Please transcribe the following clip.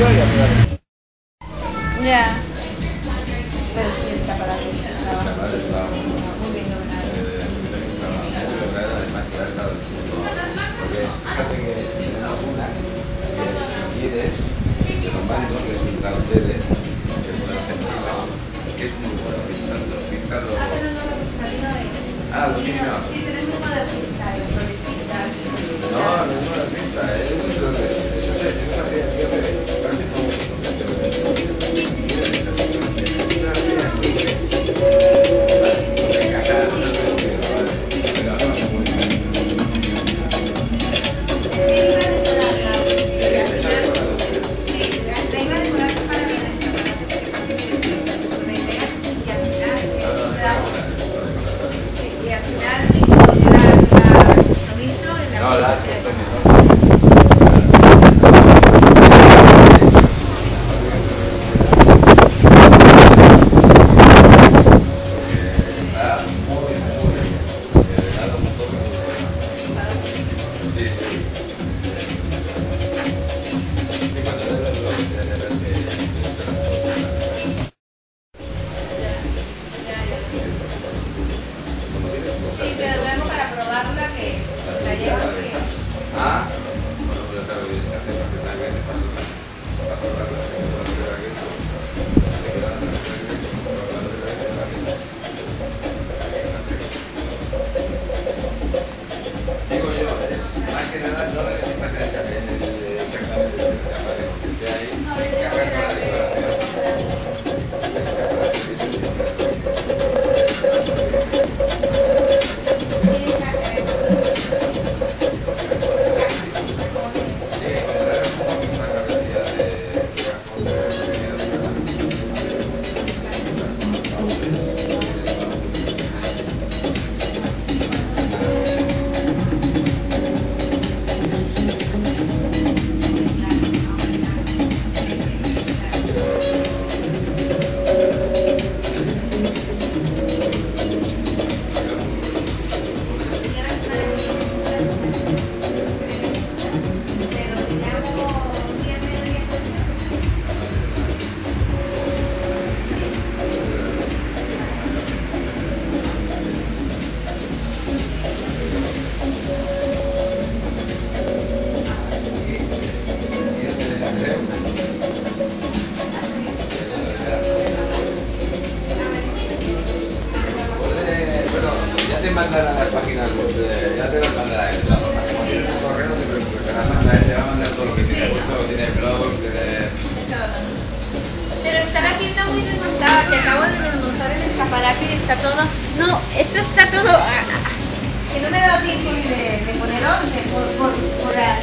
y arriba. Ya. Pero sí, escaparate estaba. Escaparate estaba muy bien logrado. estaba muy logrado, además que era claro, porque fíjate que tienen algunas que si quieres te lo mando, que es un tal CD, que es una argentina, que es muy bueno pintarlo. Ah, pero no me gusta, vino de... Ah, lo tiene. Sí, pero es muy modernista, florecitas. No, no es modernista, eso es una creatividad de parece como mandará las páginas web, ya te las mandará él. La forma como tienes un correo, no te preocupes, te va a mandar todo lo que tiene puesto, tiene blogs, tiene... Pero estará aquí está muy desmontada, que acabo de desmontar el escaparate y está todo... No, esto está todo... que no me he dado tiempo de poner orden por la